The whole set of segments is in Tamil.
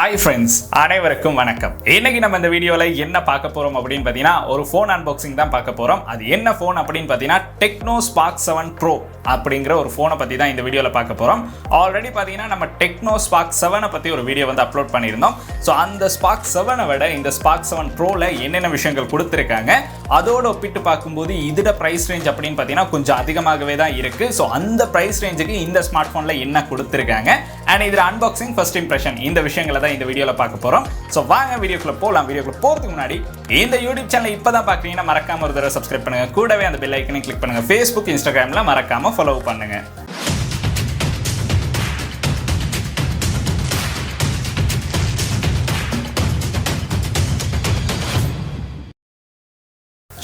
ஹாய் ஃப்ரெண்ட்ஸ், அனைவருக்கும் வணக்கம். இன்னைக்கு நம்ம இந்த வீடியோவில் என்ன பார்க்க போகிறோம் அப்படின்னு பார்த்தீங்கன்னா ஒரு ஃபோன் அன்பாக்சிங் தான் பார்க்க போகிறோம். அது என்ன ஃபோன் அப்படின்னு பார்த்தீங்கன்னா டெக்னோ ஸ்பார்க் 7 ப்ரோ அப்படிங்கிற ஒரு ஃபோனை பற்றி தான் இந்த வீடியோவில் பார்க்க போகிறோம். ஆல்ரெடி பார்த்தீங்கன்னா நம்ம டெக்னோ ஸ்பார்க் 7 பற்றி ஒரு வீடியோ வந்து அப்லோட் பண்ணியிருந்தோம். ஸோ அந்த ஸ்பார்க் 7 விட இந்த ஸ்பார்க் 7 ப்ரோவில் என்னென்ன விஷயங்கள் கொடுத்துருக்காங்க, அதோடு ஒப்பிட்டு பார்க்கும்போது இதோட ப்ரைஸ் ரேஞ்ச் அப்படின்னு பார்த்தீங்கன்னா கொஞ்சம் அதிகமாகவே தான் இருக்குது. ஸோ அந்த ப்ரைஸ் ரேஞ்சுக்கு இந்த ஸ்மார்ட் ஃபோனில் என்ன கொடுத்துருக்காங்க அண்ட் இதில் அன்பாக்சிங் ஃபர்ஸ்ட் இம்ப்ரெஷன் இந்த விஷயங்களை தான் இந்த வீடியோவில் பார்க்க போகிறோம். ஸோ வாங்க வீடியோக்குள்ள போகலாம். வீடியோக்குள்ள போகிறதுக்கு முன்னாடி இந்த யூடியூப் சேனல் இப்போ தான் பார்க்குறீங்கன்னா மறக்காம ஒரு தடவை சப்ஸ்கிரைப் பண்ணுங்க. கூடவே அந்த பெல் ஐக்கனை கிளிக் பண்ணுங்க. ஃபேஸ்புக், இன்ஸ்டாகிராமில் மறக்காம ஃபாலோ பண்ணுங்க.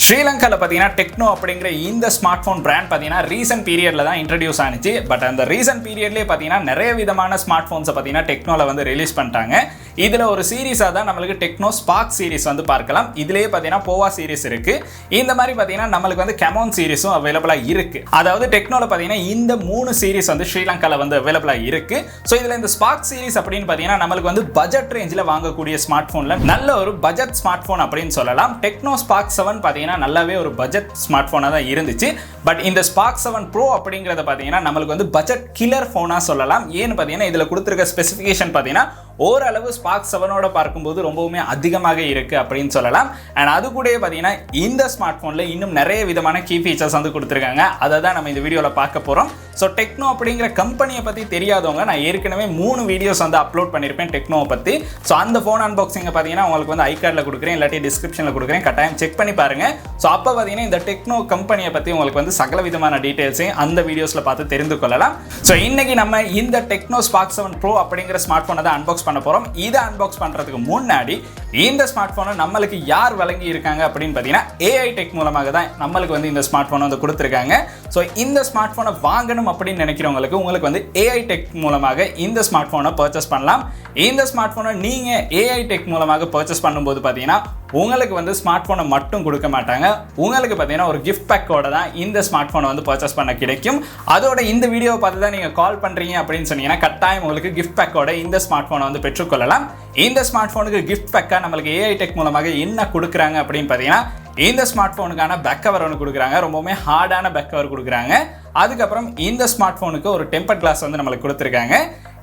ஸ்ரீலங்காவில் பார்த்தீங்கன்னா டெக்னோ அப்படிங்கிற இந்த ஸ்மார்ட் ஃபோன் பிராண்ட் பார்த்தீங்கன்னா ரீசன்ட் பீரியடில் தான் இன்ட்ரடியூஸ் ஆனிச்சு. பட் அந்த ரீசன்ட் பீரியட்லேயே பார்த்தீங்கன்னா நிறைய விதமான ஸ்மார்ட் ஃபோன்ஸை பார்த்தீங்கன்னா டெக்னோவில் வந்து ரிலீஸ் பண்ணிட்டாங்க. இதில் ஒரு சீரீஸாக தான் நம்மளுக்கு டெக்னோ ஸ்பார்க் சீரிஸ் வந்து பார்க்கலாம். இதுலேயே பார்த்தீங்கன்னா போவா சீரிஸ் இருக்குது. இந்த மாதிரி பார்த்தீங்கன்னா நம்மளுக்கு வந்து கெமோன் சீரிஸும் அவைலபிளாக இருக்குது. அதாவது டெக்னோவில் பார்த்தீங்கன்னா இந்த 3 சீரிஸ் வந்து ஸ்ரீலங்காவில் வந்து அவைலபிளாக இருக்குது. ஸோ இதில் இந்த ஸ்பார்க் சீரிஸ் அப்படின்னு பார்த்தீங்கன்னா நம்மளுக்கு வந்து பட்ஜெட் ரேஞ்சில் வாங்கக்கூடிய ஸ்மார்ட் ஃபோனில் நல்ல ஒரு பட்ஜெட் ஸ்மார்ட் ஃபோன் அப்படின்னு சொல்லலாம். டெக்னோ ஸ்பார்க் 7 பார்த்தீங்கன்னா நல்லாவே ஒரு பட்ஜெட் ஸ்மார்ட் ஃபோனாக தான் இருந்துச்சு. பட் இந்த ஸ்பார்க் 7 ப்ரோ அப்படிங்கிறத பார்த்தீங்கன்னா நம்மளுக்கு வந்து பட்ஜெட் கில்லர் ஃபோனாக சொல்லலாம். ஏன்னு பார்த்தீங்கன்னா இதில் கொடுத்துருக்க ஸ்பெசிஃபிகேஷன் பார்த்தீங்கன்னா ஓரளவு ஸ்பார்க் 7ஓட பார்க்கும்போது ரொம்பவுமே அதிகமாக இருக்குது அப்படின்னு சொல்லலாம். அண்ட் அது கூட பார்த்தீங்கன்னா இந்த ஸ்மார்ட் ஃபோனில் இன்னும் நிறைய விதமான கீ ஃபீச்சர்ஸ் வந்து கொடுத்துருக்காங்க. அதை தான் நம்ம இந்த வீடியோவில் பார்க்க போகிறோம். ஸோ டெக்னோ அப்படிங்கிற கம்பெனியை பற்றி தெரியாதவங்க, நான் ஏற்கனவே 3 வீடியோஸ் வந்து அப்லோட் பண்ணியிருப்பேன் டெக்னோவை பற்றி. ஸோ அந்த ஃபோன் அன்பாக்சிங்கை பார்த்தீங்கன்னா உங்களுக்கு வந்து ஐகார்டில் கொடுக்குறேன், இல்லாட்டி டிஸ்கிரிப்ஷனில் கொடுக்குறேன், கட்டாயம் செக் பண்ணி பாருங்கள். ஸோ அப்போ பார்த்தீங்கன்னா இந்த டெக்னோ கம்பெனியை பற்றி உங்களுக்கு வந்து சகல விதமான டீட்டெயில்ஸையும் அந்த வீடியோஸில் பார்த்து தெரிந்து கொள்ளலாம். ஸோ இன்னைக்கு நம்ம இந்த டெக்னோ ஸ்பார்க் 7 ப்ரோ அப்படிங்கிற ஸ்மார்ட் ஃபோனை தான் அன்பாக்ஸ் பண்ண போகிறோம். இதை அன்பாக்ஸ் பண்ணுறதுக்கு முன்னாடி இந்த ஸ்மார்ட் ஃபோனை நம்மளுக்கு யார் வழங்கி இருக்காங்க அப்படின்னு பார்த்தீங்கன்னா ஏஐ டெக் மூலமாக தான் நம்மளுக்கு வந்து இந்த ஸ்மார்ட் ஃபோனை வந்து கொடுத்துருக்காங்க. ஸோ இந்த ஸ்மார்ட் ஃபோனை வாங்கணும் அப்படின்னு நினைக்கிறவங்களுக்கு உங்களுக்கு வந்து ஏஐ டெக் மூலமாக இந்த ஸ்மார்ட் ஃபோனை பர்ச்சேஸ் பண்ணலாம். இந்த ஸ்மார்ட் ஃபோனை நீங்கள் ஏஐ டெக் மூலமாக பர்ச்சேஸ் பண்ணும்போது பார்த்தீங்கன்னா உங்களுக்கு வந்து ஸ்மார்ட் ஃபோனை மட்டும் கொடுக்க மாட்டாங்க. உங்களுக்கு பார்த்தீங்கன்னா ஒரு கிஃப்ட் பேக்கோட தான் இந்த ஸ்மார்ட் ஃபோனை வந்து பர்ச்சேஸ் பண்ண கிடைக்கும். அதோட இந்த வீடியோவை பார்த்து தான் நீங்கள் கால் பண்ணுறீங்க அப்படின்னு சொன்னீங்கன்னா கட்டாயம் உங்களுக்கு கிஃப்ட் பேக்கோட இந்த ஸ்மார்ட் ஃபோனை வந்து பெற்றுக்கொள்ளலாம். இந்த ஸ்மார்ட் ஃபோனுக்கு கிஃப்ட் பேக்காக நம்மளுக்கு ஏஐ டெக் மூலமாக என்ன கொடுக்குறாங்க அப்படின்னு பார்த்தீங்கன்னா இந்த ஸ்மார்ட் ஃபோனுக்கான பேக் கவர் ஒன்று கொடுக்குறாங்க. ரொம்பவுமே ஹார்டான பேக் கவர் கொடுக்குறாங்க. அதுக்கப்புறம் இந்த ஸ்மார்ட் ஃபோனுக்கு ஒரு டெம்பர் கிளாஸ் வந்து நம்மளுக்கு கொடுத்துருக்காங்க.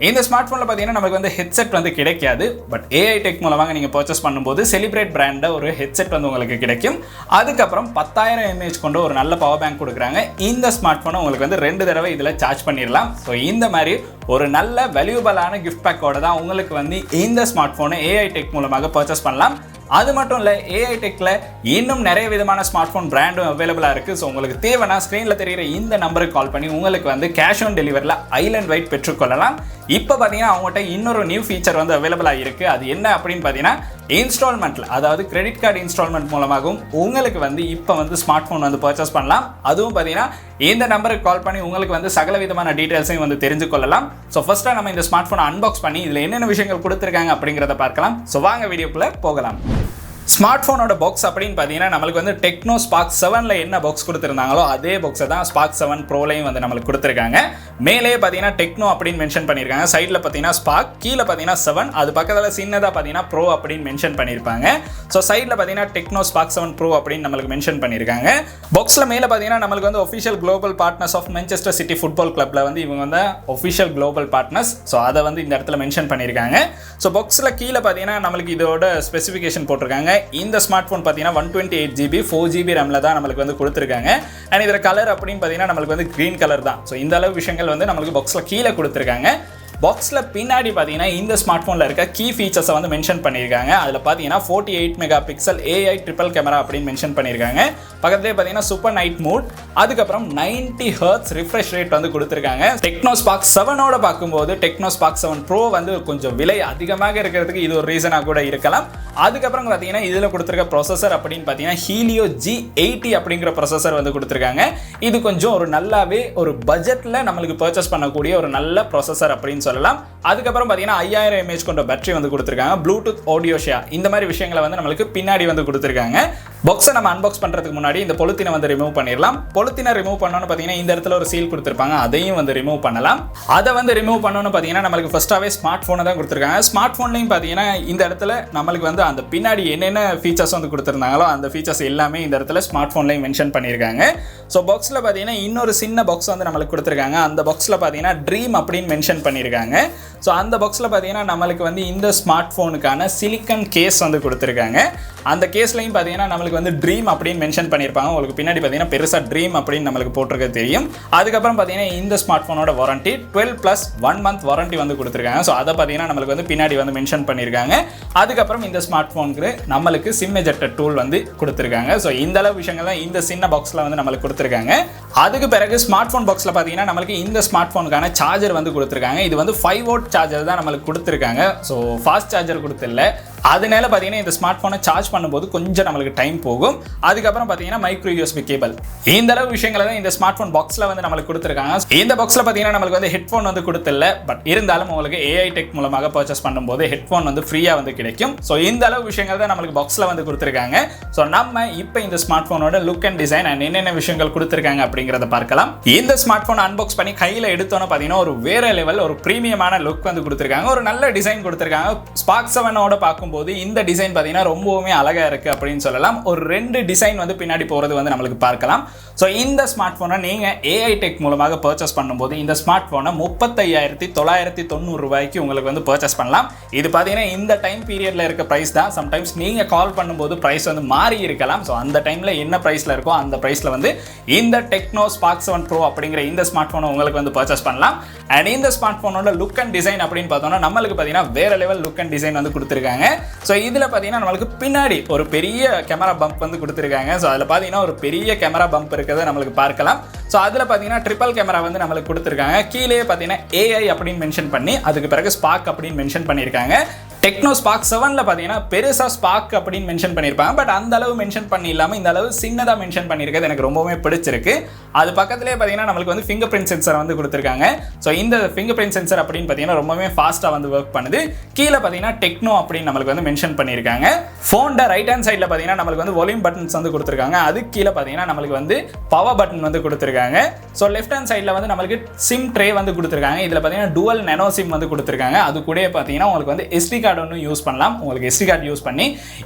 இந்த ஸ்மார்ட் ஃபோனில் பார்த்தீங்கன்னா நமக்கு வந்து ஹெட்செட் வந்து கிடைக்காது. பட் ஏஐ டெக் மூலமாக நீங்கள் பர்ச்சேஸ் பண்ணும்போது செலிப்ரேட் பிராண்டில் ஒரு ஹெட்செட் வந்து உங்களுக்கு கிடைக்கும். அதுக்கப்புறம் 10,000 mAh கொண்ட ஒரு நல்ல பவர் பேங்க் கொடுக்குறாங்க. இந்த ஸ்மார்ட் ஃபோனை உங்களுக்கு வந்து 2 தடவை இதில் சார்ஜ் பண்ணிடலாம். ஸோ இந்த மாதிரி ஒரு நல்ல வேல்யூபிளான கிஃப்ட் பேக்கோட தான் உங்களுக்கு வந்து இந்த ஸ்மார்ட் ஃபோனை ஏஐ டெக் மூலமாக பர்ச்சேஸ் பண்ணலாம். அது மட்டும் இல்லை, ஏஐ டெக்கில் இன்னும் நிறைய விதமான ஸ்மார்ட் ஃபோன் பிராண்டும் அவைலபிளாக இருக்குது. ஸோ உங்களுக்கு தேவைன்னா ஸ்க்ரீனில் தெரிகிற இந்த நம்பருக்கு கால் பண்ணி உங்களுக்கு வந்து கேஷ் ஆன் டெலிவரியில் ஐலண்ட் வைட் பெற்றுக்கொள்ளலாம். இப்போ பார்த்தீங்கன்னா அவங்கள்ட்ட இன்னொரு நியூ ஃபீச்சர் வந்து அவைலபிளாக இருக்குது. அது என்ன அப்படின்னு பார்த்தீங்கன்னா இன்ஸ்டால்மெண்ட்டில், அதாவது கிரெடிட் கார்டு இன்ஸ்டால்மெண்ட் மூலமாகவும் உங்களுக்கு வந்து இப்போ வந்து ஸ்மார்ட் ஃபோன் வந்து பர்ச்சேஸ் பண்ணலாம். அதுவும் பார்த்தீங்கன்னா இந்த நம்பருக்கு கால் பண்ணி உங்களுக்கு வந்து சகல விதமான டீட்டெயில்ஸையும் வந்து தெரிஞ்சு கொள்ளலாம். ஸோ ஃபர்ஸ்ட்டாக நம்ம இந்த ஸ்மார்ட் ஃபோனை அன்பாக்ஸ் பண்ணி இதில் என்னென்ன விஷயங்கள் கொடுத்துருக்காங்க அப்படிங்கிறத பார்க்கலாம். ஸோ வாங்க வீடியோக்குள்ளே போகலாம். ஸ்மார்ட் ஃபோனோட பாக்ஸ் அப்படின்னு பார்த்தீங்கன்னா நம்மளுக்கு வந்து டெக்னோ ஸ்பார்க் 7ல் என்ன பாக்ஸ் கொடுத்துருந்தாங்களோ அதே பாக்ஸை தான் ஸ்பார்க் 7 ப்ரோலையும் வந்து நம்மளுக்கு கொடுத்துருக்காங்க. மேலே பார்த்தீங்கன்னா டெக்னோ அப்படின்னு மென்ஷன் பண்ணியிருக்காங்க. சைடில் பார்த்தீங்கன்னா ஸ்பார்க், கீழே பார்த்தீங்கன்னா 7, அது பக்கத்தில் சின்னதாக பார்த்தீங்கன்னா ப்ரோ அப்படின்னு மென்ஷன் பண்ணியிருப்பாங்க. ஸோ சைடில் பார்த்தீங்கன்னா டெக்னோ ஸ்பார்க் 7 ப்ரோ அப்படின்னு நம்மளுக்கு மென்ஷன் பண்ணியிருக்காங்க. பாக்ஸில் மேலே பார்த்தீங்கன்னா நம்மளுக்கு வந்து official global partners of Manchester City Football கிளப்பில் வந்து இவங்க வந்து ஒஃபிஷியல் குளோபல் பார்ட்னர்ஸ். ஸோ அதை வந்து இந்த இடத்துல மென்ஷன் பண்ணியிருக்காங்க. ஸோ பாக்ஸில் கீழே பார்த்தீங்கன்னா நம்மளுக்கு இதோட ஸ்பெசிஃபிகேஷன் போட்டிருக்காங்க. இந்த ஸ்மார்ட் ஃபோன் பார்த்தீங்கன்னா 128GB 4GB ரேமில் தான் நம்மளுக்கு வந்து கொடுத்துருக்காங்க. அண்ட் இதில் கலர் அப்படின்னு பார்த்தீங்கன்னா நம்மளுக்கு வந்து கிரீன் கலர் தான். ஸோ இந்த அளவு விஷயங்கள் வந்து நம்மளுக்கு பாக்ஸில் கீழே கொடுத்துருக்காங்க. பாக்ஸில் பின்னாடி பார்த்தீங்கன்னா இந்த ஸ்மார்ட் ஃபோனில் இருக்க கீ ஃபீச்சர்ஸை வந்து மென்ஷன் பண்ணியிருக்காங்க. அதில் பார்த்தீங்கன்னா 48 மெகாபிக்சல் ஏஐ ட்ரிபிள் கேமரா அப்படின்னு மென்ஷன் பண்ணியிருக்காங்க. பக்கத்துலேயே பார்த்தீங்கன்னா சூப்பர் நைட் மோட், அதுக்கப்புறம் 90 Hz ரிஃப்ரெஷ் ரேட் வந்து கொடுத்துருக்காங்க. டெக்னோ ஸ்பார்க் 7ஓட பார்க்கும்போது டெக்னோ ஸ்பார்க் 7 ப்ரோ வந்து கொஞ்சம் விலை அதிகமாக இருக்கிறதுக்கு இது ஒரு ரீசனாக கூட இருக்கலாம். அதுக்கப்புறம் பார்த்தீங்கன்னா இதில் கொடுத்துருக்க ப்ராசஸர் அப்படின்னு பார்த்தீங்கன்னா ஹீலியோ G80 அப்படிங்கிற ப்ராசஸர் வந்து கொடுத்துருக்காங்க. இது கொஞ்சம் ஒரு நல்லாவே ஒரு பட்ஜெட்டில் நம்மளுக்கு பர்ச்சேஸ் பண்ணக்கூடிய ஒரு நல்ல ப்ராசஸர் அப்படின்னு சொல்லலாம். அதுக்கப்புறம் பார்த்தீங்கன்னா 5000 mAh கொண்ட பேட்டரி வந்து கொடுத்துருக்காங்க. ப்ளூடூத் ஆடியோ ஷேர் இந்த மாதிரி விஷயங்களை வந்து நம்மளுக்கு பின்னாடி வந்து கொடுத்துருக்காங்க. பாக்ஸை நம்ம அன்பாக்ஸ் பண்ணுறதுக்கு முன்னாடி இந்த பொலித்தீனை வந்து ரிமூவ் பண்ணிடலாம். பொலித்தீனை ரிமூவ் பண்ணணும்னு பார்த்தீங்கன்னா இந்த இடத்துல ஒரு சீல் கொடுத்துருப்பாங்க, அதையும் வந்து ரிமூவ் பண்ணலாம். அதை வந்து ரிமூவ் பண்ணணும்னு பார்த்தீங்கன்னா நம்மளுக்கு ஃபர்ஸ்ட்டாகவே ஸ்மார்ட் ஃபோனை தான் கொடுத்துருக்காங்க. ஸ்மார்ட் ஃபோன்லையும் பார்த்தீங்கன்னா இந்த இடத்துல நம்மளுக்கு வந்து அந்த பின்னாடி என்னென்ன ஃபீச்சர்ஸ் வந்து கொடுத்துருந்தாங்களோ அந்த ஃபீச்சர்ஸ் எல்லாமே இந்த இடத்துல ஸ்மார்ட் ஃபோன்லையும் மென்ஷன் பண்ணியிருக்காங்க. ஸோ பாக்ஸில் பார்த்தீங்கன்னா இன்னொரு சின்ன பாக்ஸ் வந்து நம்மளுக்கு கொடுத்துருக்காங்க. அந்த பாக்ஸில் பார்த்தீங்கன்னா ட்ரீம் அப்படின்னு மென்ஷன் பண்ணியிருக்காங்க. ஸோ அந்த பாக்ஸில் பார்த்தீங்கன்னா நம்மளுக்கு வந்து இந்த ஸ்மார்ட் ஃபோனுக்கான சிலிக்கன் கேஸ் வந்து கொடுத்துருக்காங்க. அந்த கேஸ்லையும் பார்த்தீங்கன்னா நம்மளுக்கு வந்து ட்ரீம் அப்படின்னு மென்ஷன் பண்ணியிருப்பாங்க. உங்களுக்கு பின்னாடி பார்த்தீங்கன்னா பெருசாக ட்ரீம் அப்படின்னு நம்மளுக்கு போட்டிருக்க தெரியும். அதுக்கப்புறம் பார்த்தீங்கன்னா இந்த ஸ்மார்ட் ஃபோனோட வாரண்டி 12+1 month வாரண்டி வந்து கொடுத்துருக்காங்க. ஸோ அதை பார்த்தீங்கன்னா நம்மளுக்கு வந்து பின்னாடி வந்து மென்ஷன் பண்ணியிருக்காங்க. அதுக்கப்புறம் இந்த ஸ்மார்ட் ஃபோனுக்கு நம்மளுக்கு சிம் எஜெக்டர் டூல் வந்து கொடுத்துருக்காங்க. ஸோ இந்த அளவு விஷயங்கள் தான் இந்த சின்ன பாக்ஸில் வந்து நம்மளுக்கு கொடுத்துருக்காங்க. அதுக்கு பிறகு ஸ்மார்ட் ஃபோன் பாக்ஸில் பார்த்தீங்கன்னா நம்மளுக்கு இந்த ஸ்மார்ட் ஃபோனுக்கான சார்ஜர் வந்து கொடுத்துருக்காங்க. இது வந்து 5 volt சார்ஜர் தான் நம்மளுக்கு கொடுத்துருக்காங்க. ஸோ ஃபாஸ்ட் சார்ஜர் கொடுத்துல அதனால பார்த்தீங்கன்னா இந்த ஸ்மார்ட் ஃபோனை சார்ஜ் பண்ணும்போது கொஞ்சம் நம்மளுக்கு டைம் போகும். அதுக்கப்புறம் பார்த்தீங்கன்னா மைக்ரோ யூஎஸ்பி கேபிள், இந்த அளவு விஷயங்களை தான் இந்த ஸ்மார்ட் ஃபோன் பாக்ஸில் வந்து நம்மளுக்கு கொடுத்துருக்காங்க. இந்த பாக்ஸில் பார்த்தீங்கன்னா நம்மளுக்கு வந்து ஹெட்ஃபோன் வந்து கொடுத்துல, பட் இருந்தாலும் உங்களுக்கு ஏஐ டெக் மூலமாக பர்ச்சேஸ் பண்ணும்போது ஹெட்ஃபோன் வந்து ஃப்ரீயாக வந்து கிடைக்கும். ஸோ இந்த அளவு விஷயங்கள் தான் நம்மளுக்கு பாக்ஸில் வந்து கொடுத்துருக்காங்க. ஸோ நம்ம இப்போ இந்த ஸ்மார்ட் ஃபோனோட லுக் அண்ட் டிசைன் அண்ட் என்னென்ன விஷயங்கள் கொடுத்துருக்காங்க அப்படிங்கிறத பார்க்கலாம். இந்த ஸ்மார்ட் ஃபோன் அன்பாக்ஸ் பண்ணி கையில் எடுத்தோன்னு பார்த்தீங்கன்னா ஒரு வேற லெவல் ஒரு ப்ரீமியமான லுக் வந்து கொடுத்துருக்காங்க. ஒரு நல்ல டிசைன் கொடுத்துருக்காங்க. ஸ்பார்க் 7ஓட பார்க்கும்போது இந்த டிசைன் பார்த்தீங்கன்னா ரொம்பவுமே அழகா இருக்கு அப்படின்னு சொல்லலாம். ஒரு 2 டிசைன் வந்து பின்னாடி போறது வந்து நம்மளுக்கு பார்க்கலாம். ஸோ இந்த ஸ்மார்ட் ஃபோனை நீங்க ஏஐ டெக் மூலமாக பர்ச்சேஸ் பண்ணும்போது இந்த ஸ்மார்ட் ஃபோனை 35,990 ரூபாய்க்கு உங்களுக்கு வந்து பர்ச்சேஸ் பண்ணலாம். இது பார்த்தீங்கன்னா இந்த டைம் பீரியட்ல இருக்க பிரைஸ் தான். சம்டைம்ஸ் நீங்க கால் பண்ணும்போது பிரைஸ் வந்து மாறி இருக்கலாம். ஸோ அந்த டைம்ல என்ன பிரைஸ்ல இருக்கோ அந்த பிரைஸ்ல வந்து இந்த டெக்னோ ஸ்பார்க் 7 ப்ரோ அப்படிங்கிற இந்த ஸ்மார்ட் ஃபோனை உங்களுக்கு வந்து பர்ச்சேஸ் பண்ணலாம். அண்ட் இந்த ஸ்மார்ட் ஃபோனோட லுக் அண்ட் டிசைன் அப்படின்னு பார்த்தோம்னா நம்மளுக்கு பார்த்தீங்கன்னா வேற லெவல் லுக் அண்ட் டிசைன் வந்து கொடுத்துருக்காங்க. ஸோ இதில் பார்த்தீங்கன்னா நம்மளுக்கு பின்னாடி ஒரு பெரிய கேமரா பம்ப் வந்து கொடுத்துருக்காங்க. ஸோ அதில் பார்த்தீங்கன்னா ஒரு பெரிய கேமரா பம்ப் இருக்கிறத நம்மளுக்கு பார்க்கலாம். ஸோ அதில் பார்த்தீங்கன்னா ட்ரிபிள் கேமரா வந்து நம்மளுக்கு கொடுத்துருக்காங்க. கீழே பார்த்தீங்கன்னா ஏஐ அப்படின்னு மென்ஷன் பண்ணி அதுக்கு பிறகு ஸ்பார்க் அப்படின்னு மென்ஷன் பண்ணியிருக்காங்க. டெக்னோ ஸ்பார்க் 7ல பார்த்தீங்கன்னா பெருசாக ஸ்பார்க் அப்படின்னு மென்ஷன் பண்ணியிருப்பாங்க. பட் அந்த அளவு மென்ஷன் பண்ணி இல்லாமல் இந்த அளவு சின்னதாக மென்ஷன் பண்ணியிருக்கிறது எனக்கு ரொம்பவே பிடிச்சிருக்கு. அது பக்கத்துலேயே பார்த்தீங்கன்னா நம்மளுக்கு வந்து ஃபிங்கர் பிரிண்ட் சென்சர் வந்து கொடுத்துருக்காங்க. ஸோ இந்த ஃபிங்கர் பிரிண்ட் சென்சர் அப்படின்னு பார்த்தீங்கன்னா ரொம்பவே ஃபாஸ்ட்டாக வந்து ஒர்க் பண்ணுது. கீழே பார்த்தீங்கன்னா டெக்னோ அப்படின்னு நம்மளுக்கு வந்து மென்ஷன் பண்ணியிருக்காங்க. ஃபோனோட ரைட் ஹேண்ட் சைடில் பார்த்தீங்கன்னா நம்மளுக்கு வந்து வால்யூம் பட்டன்ஸ் வந்து கொடுத்துருக்காங்க. அதுக்கு கீழே பார்த்தீங்கன்னா நம்மளுக்கு வந்து பவர் பட்டன் வந்து கொடுத்துருக்காங்க. ஸோ லெஃப்ட் ஹேண்ட் சைடில் வந்து நம்மளுக்கு சிம் ட்ரே வந்து கொடுத்துருக்காங்க. இதில் பார்த்தீங்கன்னா டுவல் நானோ சிம் வந்து கொடுத்துருக்காங்க. அது கூட பார்த்தீங்கன்னா உங்களுக்கு வந்து எஸ்டி கார்டு ஒன்று யூஸ் பண்ணலாம். உங்களுக்கு எஸ்டி கார்டு யூஸ் பண்ணி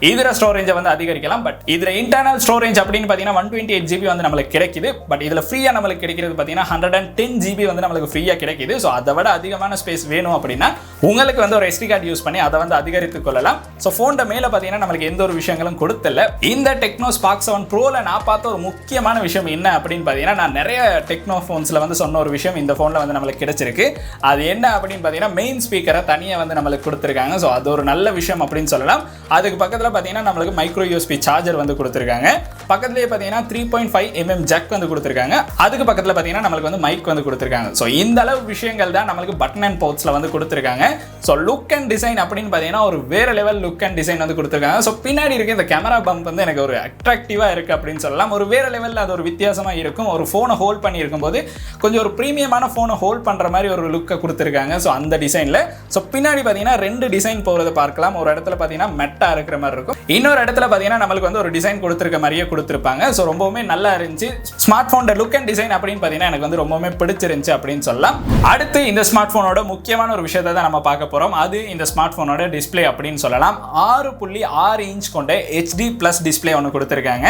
இதில் ஸ்டோரேஜை வந்து அதிகரிக்கலாம். பட் இதில் இன்டர்னல் ஸ்டோரேஜ் அப்படின்னு பார்த்தீங்கன்னா 128 GB வந்து நம்மளுக்கு கிடைக்குது. பட் இதில் ஃப்ரீயாக நம்மளுக்கு கிடைக்கிறது பார்த்தீங்கன்னா 110 GB வந்து நம்மளுக்கு ஃப்ரீயாக கிடைக்குது. ஸோ அதை விட அதிகமான ஸ்பேஸ் வேணும் அப்படின்னா உங்களுக்கு வந்து ஒரு எஸ்டி கார்டு யூஸ் பண்ணி அதை வந்து அதிகரித்துக் கொள்ளலாம். ஸோ ஃபோனோட மேலே பார்த்தீங்கன்னா நம்மளுக்கு எந்த ஒரு விஷயங்களும் கொடுத்துல. இந்த டெக்னோ ஸ்பார்க் 7 ப்ரோவில் நான் பார்த்த ஒரு முக்கியமான விஷயம் என்ன அப்படின்னு பார்த்தீங்கன்னா நான் நிறைய டெக்னோ ஃபோன்ஸில் வந்து சொன்ன ஒரு விஷயம் இந்த ஃபோனில் வந்து நம்மளுக்கு கிடைச்சிருக்கு. அது என்ன அப்படின்னு பார்த்தீங்கன்னா மெயின் ஸ்பீக்கரை தனியாக வந்து நம்மளுக்கு கொடுத்துருக்காங்க. ஸோ அது ஒரு நல்ல விஷயம் அப்படின்னு சொல்லலாம். அதுக்கு பக்கத்தில் பார்த்தீங்கன்னா நம்மளுக்கு மைக்ரோ யூஎஸ்பி சார்ஜர் வந்து கொடுத்துருக்காங்க. பக்கத்துலேயே பார்த்தீங்கன்னா 3.5 mm ஜாக் வந்து கொடுத்துருக்காங்க. அதுக்கு பக்கத்தில் பார்த்தீங்கன்னா நம்மளுக்கு வந்து மைக் வந்து கொடுத்துருக்காங்க. ஸோ இந்த அளவு விஷயங்கள் தான் நம்மளுக்கு பட்டன் அண்ட் பவுட்ஸில் வந்து கொடுத்துருக்காங்க. ஸோ லுக் அண்ட் டிசைன் அப்படின்னு பார்த்தீங்கன்னா ஒரு வேற லெவல் லுக் அண்ட் டிசைன் வந்து கொடுத்துருக்காங்க. ஸோ பின்னாடி இருக்க இந்த கேமரா பம்ப் வந்து எனக்கு ஒரு அட்ராக்டிவாக இருக்குது அப்படின்னு சொல்லலாம். ஒரு வேற லெவலில் அது ஒரு வித்தியாசமாக இருக்கும். ஒரு ஃபோனை ஹோல்ட் பண்ணி இருக்கும்போது கொஞ்சம் ஒரு ப்ரீமியமான ஃபோனை ஹோல்ட் பண்ணுற மாதிரி ஒரு லுக்கை கொடுத்துருக்காங்க. ஸோ அந்த டிசைனில் ஸோ பின்னாடி பார்த்தீங்கன்னா 2 டிசைன் போகிறத பார்க்கலாம். ஒரு இடத்துல பார்த்தீங்கன்னா மெட்டா இருக்கிற மாதிரி இருக்கும். இன்னொரு இடத்துல பார்த்தீங்கன்னா நம்மளுக்கு வந்து ஒரு டிசைன் கொடுத்துருக்க மாதிரியே கொடுத்துருப்பாங்க. ஸோ ரொம்பவுமே நல்லா இருந்துச்சு. ஸ்மார்ட் ஃபோனோட லுக் அண்ட் டிசைன் அப்படின்னு பார்த்தீங்கன்னா எனக்கு வந்து ரொம்பவுமே பிடிச்சிருந்துச்சு அப்படின்னு சொல்லலாம். அடுத்து இந்த ஸ்மார்ட் ஃபோனோட முக்கியமான ஒரு விஷயத்தை தான் நம்ம பார்க்க போகிறோம். அது இந்த ஸ்மார்ட் ஃபோனோட டிஸ்பிளே அப்படின்னு சொல்லலாம். 6.6 இன்ச் கொண்ட HD+ டிஸ்பிளே ஒன்று கொடுத்துருக்காங்க.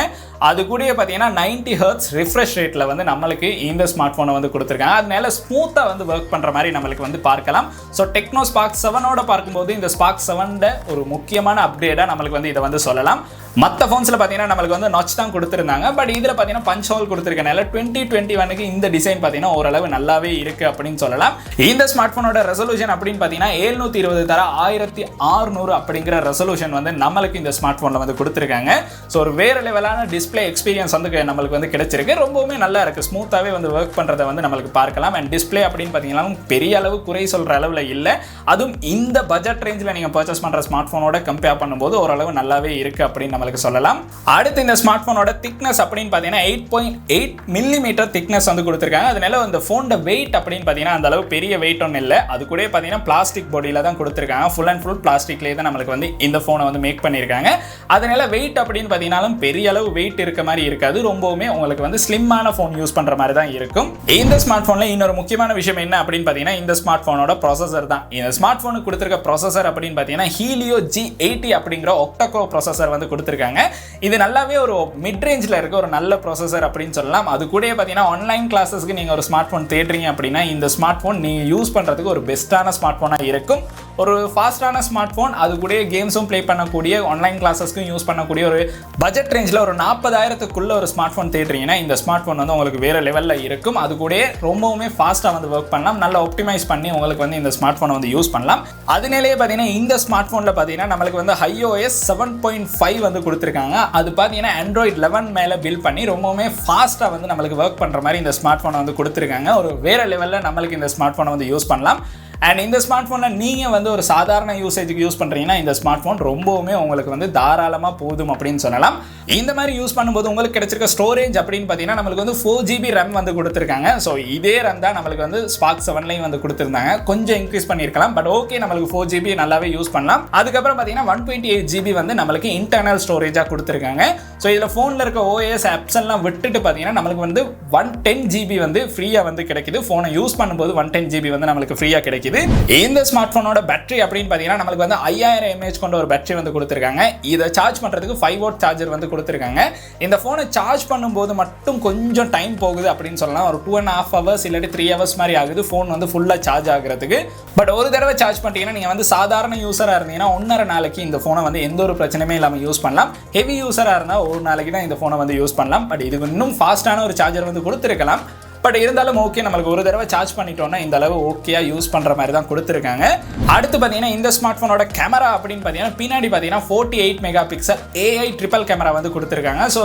அது கூட பார்த்தீங்கன்னா 90 Hz ரிஃப்ரெஷ் ரேட்டில் வந்து நம்மளுக்கு இந்த ஸ்மார்ட் ஃபோனை வந்து கொடுத்துருக்காங்க. அதனால ஸ்மூத்தாக வந்து ஒர்க் பண்ணுற மாதிரி நம்மளுக்கு வந்து பார்க்கலாம். ஸோ டெக்னோ ஸ்பார்க் 7ஓட பார்க்கும்போது இந்த ஸ்பார்க் 7 ஒரு முக்கியமான அப்டேட்டாக நம்மளுக்கு வந்து இதை வந்து சொல்லலாம். மற்ற ஃபோன்ஸில் பார்த்தீங்கன்னா நம்மளுக்கு வந்து நாட்ச் தான் கொடுத்துருந்தாங்க. பட் இதில் பார்த்தீங்கன்னா பஞ்ச் ஹோல் கொடுத்துருக்கனால 2021க்கு இந்த டிசைன் பார்த்தீங்கன்னா ஓரளவு நல்லாவே இருக்குது அப்படின்னு சொல்லலாம். இந்த ஸ்மார்ட் ஃபோனோட ரெசல்யூஷன் அப்படின்னு பார்த்தீங்கன்னா 720x1600 அப்படிங்கிற ரெசல்யூஷன் வந்து நம்மளுக்கு இந்த ஸ்மார்ட் ஃபோனில் வந்து கொடுத்துருக்காங்க. ஸோ ஒரு வேறு லெவலான டிஸ்பிளே எக்ஸ்பீரியன்ஸ் வந்து நம்மளுக்கு வந்து கிடைச்சிருக்கு. ரொம்பவுமே நல்லா இருக்குது. ஸ்மூத்தாகவே வந்து ஒர்க் பண்ணுறதை வந்து நம்மளுக்கு பார்க்கலாம். அண்ட் டிஸ்பிளே அப்படின்னு பார்த்தீங்கன்னா பெரிய அளவு குறை சொல்கிற அளவில் இல்லை. அதுவும் இந்த பட்ஜெட் ரேஞ்சில் பட்ஜெட்ல நீங்க பர்ச்சேஸ் பண்ற ஸ்மார்ட் போனோட கம்பேர் பண்ணும்போது ஓரளவு நல்லாவே இருக்கு அப்படின்னு நமக்கு சொல்லலாம். அடுத்து இந்த ஸ்மார்ட் போனோட திக்னஸ் அப்படின்னு பாத்தீங்கன்னா 8.8 மில்லிமீட்டர் திக்னஸ் வந்து கொடுத்திருக்காங்க. அதனால அந்த போனோட வெயிட் அப்படின்னு பாத்தீங்கன்னா அந்த அளவு பெரிய வெயிட் ஒன்றும் இல்லை. அது கூட பாத்தீங்கன்னா பிளாஸ்டிக் பாடியில தான் கொடுத்திருக்காங்க. ஃபுல் அண்ட் ஃபுல் பிளாஸ்டிக்லேயே தான் நம்மளுக்கு வந்து இந்த போனை வந்து மேக் பண்ணியிருக்காங்க. அதனால வெயிட் அப்படின்னு பார்த்தீங்கன்னாலும் பெரிய அளவு வெயிட் இருக்க மாதிரி இருக்காது. ரொம்பவுமே உங்களுக்கு வந்து ஸ்லிம்மான ஃபோன் யூஸ் பண்ற மாதிரி தான் இருக்கும். இந்த ஸ்மார்ட் போன்ல இன்னொரு முக்கியமான விஷயம் என்ன அப்படின்னு பார்த்தீங்கன்னா இந்த ஸ்மார்ட் போனோட ப்ராசஸர் தான். இந்த ஸ்மார்ட் போனுக்கு கொடுத்திருக்க ப்ராசஸர் அப்படின்னு பார்த்தீங்கன்னா ஹீலியோ G80 அப்படிங்கிற ஒக்டா-கோர் ப்ராசஸர் வந்து கொடுத்திருக்காங்க. இது நல்லாவே ஒரு மிட் ரேஞ்சில் இருக்க ஒரு நல்ல ப்ராசஸர் அப்படின்னு சொல்லலாம். அது கூட பார்த்தீங்கன்னா ஆன்லைன் கிளாஸஸ்க்கு நீங்க ஒரு ஸ்மார்ட் போன் தேடுறீங்க அப்படின்னா இந்த ஸ்மார்ட் போன் நீங்க யூஸ் பண்றதுக்கு ஒரு பெஸ்ட்டான ஸ்மார்ட் போனா இருக்கும். ஒரு ஃபாஸ்டான ஸ்மார்ட் போன், அது கூட கேம்ஸும் ப்ளே பண்ணக்கூடிய, ஆன்லைன் கிளாஸஸ்க்கும் யூஸ் பண்ணக்கூடிய ஒரு பட்ஜெட் ரேஞ்சில் ஒரு 40,000க்குள்ள ஒரு ஸ்மார்ட் போன் தேடுறீங்கன்னா இந்த ஸ்மார்ட் போன் வந்து உங்களுக்கு வேற லெவலில் இருக்கும். அது கூட ரொம்பவுமே ஃபாஸ்ட்டாக வந்து ஒர்க் பண்ணலாம். நல்லா ஆப்டிமைஸ் பண்ணி உங்களுக்கு வந்து இந்த ஸ்மார்ட் போனை வந்து யூஸ் பண்ணலாம். அதனாலேயே பார்த்தீங்கன்னா இந்த ஸ்மார்ட் போனில் பார்த்தீங்கன்னா நம்மளுக்கு வந்து iOS 7.5 வந்து கொடுத்துருக்காங்க. அது பார்த்தீங்கன்னா Android 11 மேலே பில்ட் பண்ணி ரொம்பவுமே ஃபாஸ்ட்டாக வந்து நம்மளுக்கு ஒர்க் பண்ணுற மாதிரி இந்த ஸ்மார்ட் போனை வந்து கொடுத்துருக்காங்க. ஒரு வேற லெவலில் நம்மளுக்கு இந்த ஸ்மார்ட் போனை வந்து யூஸ் பண்ணலாம். அண்ட் இந்த ஸ்மார்ட் ஃபோனில் நீங்கள் வந்து ஒரு சாதாரண யூசேஜுக்கு யூஸ் பண்ணுறீங்கன்னா இந்த ஸ்மார்ட் ஃபோன் ரொம்பவுமே உங்களுக்கு வந்து தாராளமாக போதும் அப்படின்னு சொல்லலாம். இந்த மாதிரி யூஸ் பண்ணும்போது உங்களுக்கு கிடைச்சிருக்க ஸ்டோரேஜ் அப்படின்னு பார்த்தீங்கன்னா நம்மளுக்கு வந்து 4GB RAM வந்து கொடுத்துருக்காங்க. ஸோ இதே RAM தான் நம்மளுக்கு வந்து Spark 7லையும் வந்து கொடுத்துருந்தாங்க. கொஞ்சம் இன்க்ரீஸ் பண்ணியிருக்கலாம், பட் ஓகே நம்மளுக்கு 4GB நல்லாவே யூஸ் பண்ணலாம். அதுக்கப்புறம் பார்த்தீங்கன்னா 128GB வந்து நம்மளுக்கு இன்டர்னல் ஸ்டோரேஜாக கொடுத்துருக்காங்க. ஸோ இதில் ஃபோனில் இருக்க OS ஆப்ஸ் எல்லாம் விட்டுட்டு பார்த்தீங்கன்னா நம்மளுக்கு வந்து 110GB வந்து ஃப்ரீயாக வந்து கிடைக்குது. ஃபோனை யூஸ் பண்ணும்போது 110GB வந்து நம்மளுக்கு ஃப்ரீயாக கிடைக்குது. இந்த ஸ்மார்ட் போனோட பேட்டரி அப்படின்னு பார்த்தீங்கன்னா நம்மளுக்கு வந்து 5000 mAh கொண்ட ஒரு பேட்டரி வந்து கொடுத்துருக்காங்க. இதை சார்ஜ் பண்ணுறதுக்கு 5V சார்ஜர் வந்து கொடுத்துருக்காங்க. இந்த ஃபோனை சார்ஜ் பண்ணும்போது மட்டும் கொஞ்சம் டைம் போகுது அப்படின்னு சொல்லலாம். ஒரு 2.5 hours இல்லாட்டி 3 hours மாதிரி ஆகுது ஃபோன் வந்து ஃபுல்லாக சார்ஜ் ஆகுறதுக்கு. பட் ஒரு தடவை சார்ஜ் பண்ணிட்டீங்கன்னா நீங்கள் வந்து சாதாரண யூஸராக இருந்தீங்கன்னா 1.5 நாளைக்கு இந்த ஃபோனை வந்து எந்த ஒரு பிரச்சனையுமே இல்லாமல் யூஸ் பண்ணலாம். ஹெவி யூஸராக இருந்தால் ஒரு நாளைக்கு தான் இந்த ஃபோனை வந்து யூஸ் பண்ணலாம். பட் இதுக்கு இன்னும் ஃபாஸ்ட்டான ஒரு சார்ஜர் வந்து கொடுத்துருக்கலாம். பட் இருந்தாலும் ஓகே, நம்மளுக்கு ஒரு தடவை சார்ஜ் பண்ணிட்டோம்னா இந்த அளவு ஓகேயா யூஸ் பண்ணுற மாதிரி தான் கொடுத்துருக்காங்க. அடுத்து பார்த்தீங்கன்னா இந்த ஸ்மார்ட் ஃபோனோட கேமரா அப்படின்னு பார்த்தீங்கன்னா பின்னாடி பார்த்தீங்கன்னா 48 மெகாபிக்சல் AI ட்ரிபிள் கேமரா வந்து கொடுத்துருக்காங்க. ஸோ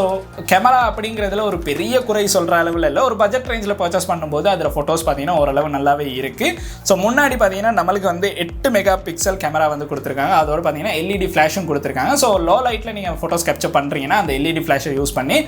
கேமரா அப்படிங்கிறதுல ஒரு பெரிய குறை சொல்கிற அளவில் இல்லை. ஒரு பட்ஜெட் ரேஞ்சில் பர்ச்சேஸ் பண்ணும்போது அதில் ஃபோட்டோஸ் பார்த்தீங்கன்னா ஓரளவு நல்லாவே இருக்குது. ஸோ முன்னாடி பார்த்தீங்கன்னா நம்மளுக்கு வந்து 8 மெகாபிக்சல் கேமரா வந்து கொடுத்துருக்காங்க. அதோட பார்த்தீங்கன்னா LED ஃப்ளாஷும் கொடுத்துருக்காங்க. ஸோ லோ லைட்டில் நீங்கள் ஃபோட்டோஸ் கேப்சர் பண்ணுறீங்கன்னா அந்த LED ஃப்ளாஷை யூஸ் பண்ணி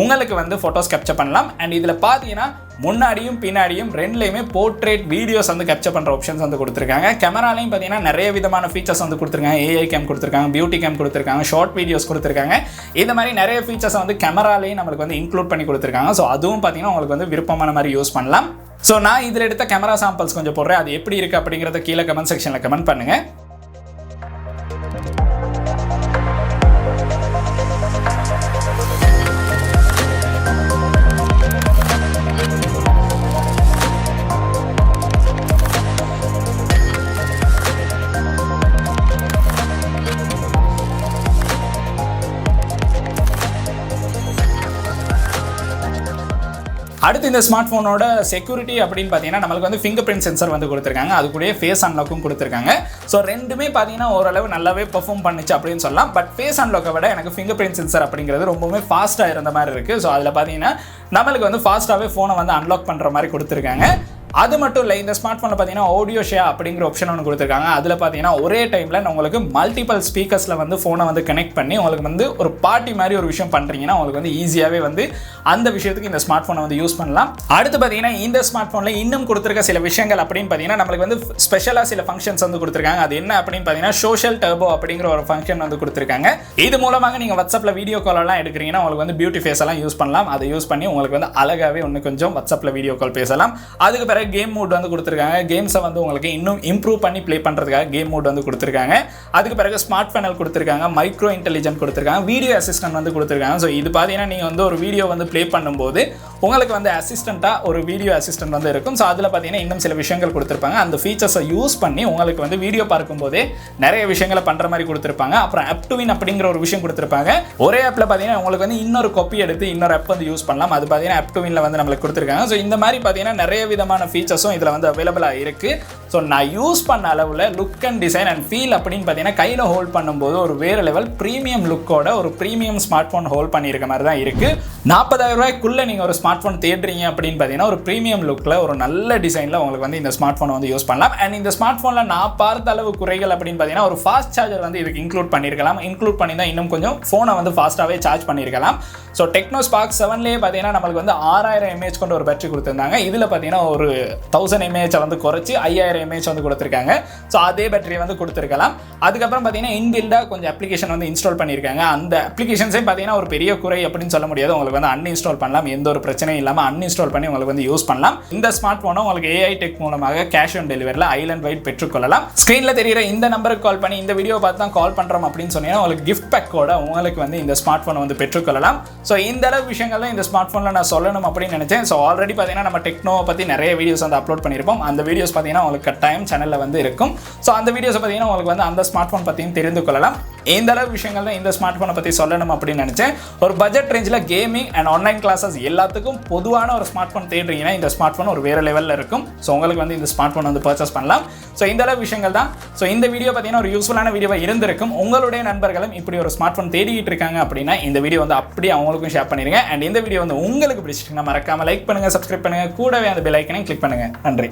உங்களுக்கு வந்து ஃபோட்டோஸ் கேப்சர் பண்ணலாம். அண்ட் இதில் பார்த்தீங்கன்னா முன்னாடியும் பின்னாடியும் ரெண்டுலையுமே போர்ட்ரேட் வீடியோஸ் வந்து கேப்சர் பண்ணுற ஆப்ஷன்ஸ் வந்து கொடுத்துருக்காங்க. கேமராலையும் பார்த்தீங்கன்னா நிறைய விதமான ஃபீச்சர்ஸ் வந்து கொடுத்துருக்காங்க. AI கேம் கொடுத்துருக்காங்க, பியூட்டி கேம் கொடுத்துருக்காங்க, ஷார்ட் வீடியோஸ் கொடுத்துருக்காங்க. இந்த மாதிரி நிறைய ஃபீச்சர்ஸ் வந்து கேமராலையும் நம்மளுக்கு வந்து இன்க்ளூட் பண்ணி கொடுத்துருக்காங்க. ஸோ அதுவும் பார்த்தீங்கன்னா உங்களுக்கு வந்து விருப்பமான மாதிரி யூஸ் பண்ணலாம். ஸோ நான் இதில் எடுத்த கேமரா சாம்பிள்ஸ் கொஞ்சம் போடுறேன். அது எப்படி இருக்குது அப்படிங்கிறத கீழே கமெண்ட் செக்ஷனில் கமெண்ட் பண்ணுங்கள். அடுத்து இந்த ஸ்மார்ட் ஃபோனோட செக்யூரிட்டி அப்படின்னு பார்த்தீங்கன்னா நம்மளுக்கு வந்து ஃபிங்கர் பிரிண்ட் சென்சர் வந்து கொடுத்துருக்காங்க. அது கூட ஃபேஸ் அன்லாக்கும் கொடுத்துருக்காங்க. ஸோ ரெண்டுமே பார்த்தீங்கன்னா ஓரளவு நல்லாவே பெர்ஃபார்ம் பண்ணிச்சு அப்படின்னு சொல்லலாம். பட் ஃபேஸ் அன்லாக்கை விட எனக்கு ஃபிங்கர் பிரிண்ட் சென்சர் அப்படிங்கிறது ரொம்பவே ஃபாஸ்ட்டாக இருந்த மாதிரி இருக்குது. ஸோ அதில் பார்த்தீங்கன்னா நம்மளுக்கு வந்து ஃபாஸ்ட்டாகவே ஃபோனை வந்து அன்லாக் பண்ணுற மாதிரி கொடுத்துருக்காங்க. அது மட்டும் இல்லை, இந்த ஸ்மார்ட் ஃபோனில் பார்த்தீங்கன்னா ஆடியோ ஷேர் அப்படிங்கிற ஆப்ஷன் ஒன்று கொடுத்துருக்காங்க. அதில் பார்த்தீங்கன்னா ஒரே டைமில் உங்களுக்கு மல்டிபிள் ஸ்பீக்கர்ஸில் வந்து ஃபோனை வந்து கனெக்ட் பண்ணி உங்களுக்கு வந்து ஒரு பார்ட்டி மாதிரி ஒரு விஷயம் பண்ணுறீங்கன்னா உங்களுக்கு வந்து ஈஸியாகவே வந்து அந்த விஷயத்துக்கு இந்த ஸ்மார்ட் ஃபோனை வந்து யூஸ் பண்ணலாம். அடுத்து பார்த்தீங்கன்னா இந்த ஸ்மார்ட் ஃபோனில் இன்னும் கொடுத்துருக்க சில விஷயங்கள் அப்படின்னு பார்த்தீங்கன்னா நம்மளுக்கு வந்து ஸ்பெஷலாக சில ஃபங்க்ஷன்ஸ் வந்து கொடுத்துருக்காங்க. அது என்ன அப்படின்னு பார்த்தீங்கன்னா சோஷியல் டர்போ அப்படிங்கிற ஒரு ஃபங்க்ஷன் வந்து கொடுத்துருக்காங்க. இது மூலமாக நீங்கள் வாட்ஸ்அப்பில் வீடியோ காலெல்லாம் எடுக்கிறீங்கன்னா உங்களுக்கு வந்து பியூட்டி ஃபேஸ் எல்லாம் யூஸ் பண்ணலாம். அதை யூஸ் பண்ணி உங்களுக்கு வந்து அழகாகவே இன்னும் கொஞ்சம் வாட்ஸ்அப்பில் வீடியோ கால் பேசலாம். அதுக்கு பிறகு கேம் மோட் வந்து கொடுத்துருக்காங்க. கேம்ஸை வந்து உங்களுக்கு இன்னும் இம்ப்ரூவ் பண்ணி ப்ளே பண்ணுறதுக்காக கேம் மோட் வந்து கொடுத்துருக்காங்க. அதுக்கு பிறகு ஸ்மார்ட் பேனல் கொடுத்துருக்காங்க, மைக்ரோ இன்டெலிஜென்ட் கொடுத்துருக்காங்க, வீடியோ அசிஸ்டன்ட் வந்து கொடுத்துருக்காங்க. ஸோ இது பார்த்தீங்கன்னா நீங்கள் வந்து ஒரு வீடியோ வந்து ப்ளே பண்ணும்போது உங்களுக்கு வந்து அசிஸ்டண்ட்டாக ஒரு வீடியோ அசிஸ்டன்ட் வந்து இருக்கும். ஸோ அதில் பார்த்தீங்கன்னா இன்னும் சில விஷயங்கள் கொடுத்துருப்பாங்க. அந்த ஃபீச்சர்ஸை யூஸ் பண்ணி உங்களுக்கு வந்து வீடியோ பார்க்கும்போதே நிறைய விஷயங்களை பண்ணுற மாதிரி கொடுத்துருப்பாங்க. அப்புறம் ஆப் டு வின் அப்படிங்கிற ஒரு விஷயம் கொடுத்துருப்பாங்க. ஒரே ஆப்பில் பார்த்தீங்கன்னா உங்களுக்கு வந்து இன்னொரு காப்பி எடுத்து இன்னொரு ஆப் வந்து யூஸ் பண்ணலாம். அது பார்த்தீங்கன்னா ஆப் டு வின்ல வந்து நம்மளுக்கு கொடுத்துருக்காங்க. ஸோ இந்த மாதிரி பார்த்தீங்கன்னா நிறைய விதமான ஃபீச்சர்ஸும் இதில் வந்து அவைலபிளாக இருக்குது. ஸோ நான் யூஸ் பண்ண அளவில் look and design and feel அப்படின்னு பார்த்தீங்கன்னா கையில் ஹோல்ட் பண்ணும்போது ஒரு வேறு லெவல் ப்ரீமியம் லுக்கோட ஒரு ப்ரீமியம் ஸ்மார்ட் ஃபோன் ஹோல்ட் பண்ணியிருக்க மாதிரி தான் இருக்குது. 40,000 ரூபாய்க்குள்ளே நீங்கள் ஒரு ஸ்மார்ட் ஃபோன் தேடுறீங்க அப்படின்னு பார்த்தீங்கன்னா ஒரு ப்ரீமியம் லுக்கில் ஒரு நல்ல டிசைனில் உங்களுக்கு வந்து இந்த ஸ்மார்ட் ஃபோனை வந்து யூஸ் பண்ணலாம். அண்ட் இந்த ஸ்மார்ட் ஃபோனில் நான் பார்த்த அளவு குறைகள் அப்படின்னு பார்த்தீங்கன்னா ஒரு ஃபாஸ்ட் சார்ஜர் வந்து இதுக்கு இன்க்ளூட் பண்ணியிருக்கலாம். இன்க்ளூட் பண்ணி தான் இன்னும் கொஞ்சம் ஃபோனை வந்து ஃபாஸ்ட்டாகவே சார்ஜ் பண்ணியிருக்கலாம். ஸோ டெக்னோ ஸ்பார்க் 7லேயே பார்த்தீங்கன்னா நம்மளுக்கு வந்து 6000 mAh கொண்ட ஒரு பேட்டரி கொடுத்துருந்தாங்க. இதில் பார்த்தீங்கன்னா ஒரு 1000 mAh வந்து குறைச்சி 5000 mAh வந்து கொடுத்துருக்காங்க. ஸோ அதே பேட்டரியை வந்து கொடுத்துருக்கலாம். அதுக்கப்புறம் பார்த்தீங்கன்னா இன்பில்டாக கொஞ்சம் அப்ளிகேஷன் வந்து இன்ஸ்டால் பண்ணியிருக்காங்க. அந்த அப்ளிகேஷன்ஸே பார்த்தீங்கன்னா ஒரு பெரிய குறை அப்படின்னு சொல்ல முடியாது. உங்களுக்கு வந்து அன்இன்ஸ்டால் பண்ணலாம், எந்த ஒரு பிரச்சனையும் இல்லாமல் அன்இன்ஸ்டால் பண்ணி உங்களுக்கு வந்து யூஸ் பண்ணலாம். இந்த ஸ்மார்ட் ஃபோனை உங்களுக்கு AI டெக் மூலமாக கேஷ் ஆன் டெலிவரியில் ஐலண்ட் வைட் பெற்றுக்கொள்ளலாம். ஸ்க்ரீனில் தெரிகிற இந்த நம்பருக்கு கால் பண்ணி இந்த வீடியோ பார்த்து தான் கால் பண்ணுறோம் அப்படின்னு சொன்னீங்கன்னா உங்களுக்கு கிஃப்ட் பேக்கோட உங்களுக்கு வந்து இந்த ஸ்மார்ட் ஃபோனை வந்து பெற்றுக்கொள்ளலாம். ஸோ இந்த அளவு விஷயங்கள் தான் இந்த ஸ்மார்ட் ஃபோனில் நான் சொல்லணும் அப்படின்னு நினைச்சேன். ஸோ ஆல்ரெடி பார்த்தீங்கன்னா நம்ம டெக்னோவை பற்றி நிறைய வீடியோஸ் வந்து அப்லோட் பண்ணியிருப்போம். அந்த வீடியோஸ் பார்த்தீங்கன்னா உங்களுக்கு கட்டாயம் சேனலில் வந்து இருக்கும். ஸோ அந்த வீடியோஸை பார்த்தீங்கன்னா உங்களுக்கு வந்து அந்த ஸ்மார்ட் ஃபோன் பற்றியும் தெரிந்து கொள்ளலாம். இந்த அளவு விஷயங்கள் தான் இந்த ஸ்மார்ட் ஃபோனை பற்றி சொல்லணும் அப்படின்னு நினைச்சேன். ஒரு பட்ஜெட் ரேஞ்சில் கேமிங் அண்ட் ஆன்லைன் கிளாஸஸ் எல்லாத்துக்கும் பொதுவான ஒரு ஸ்மார்ட் ஃபோன் தேடுறீங்கன்னா இந்த ஸ்மார்ட் ஃபோன் ஒரு வேறு லெவலில் இருக்கும். ஸோ உங்களுக்கு வந்து இந்த ஸ்மார்ட் ஃபோன் வந்து பர்ச்சேஸ் பண்ணலாம். ஸோ இந்த அளவு விஷயங்கள் தான். ஸோ இந்த வீடியோ பார்த்தீங்கன்னா ஒரு யூஸ்ஃபுல்லான வீடியோவாக இருந்திருக்கும். உங்களுடைய நண்பர்களும் இப்படி ஒரு ஸ்மார்ட் ஃபோன் தேடிட்டு இருக்காங்க அப்படின்னா இந்த வீடியோ வந்து அப்படியே அவங்களுக்கும் ஷேர் பண்ணிருங்க. அண்ட் இந்த வீடியோ வந்து உங்களுக்கு பிடிச்சிட்டுன்னா மறக்காம லைக் பண்ணுங்க, சப்ஸ்கிரைப் பண்ணுங்க, கூடவே அந்த பெல் ஐக்கனையும் கிளிக் பண்ணுங்க. நன்றி.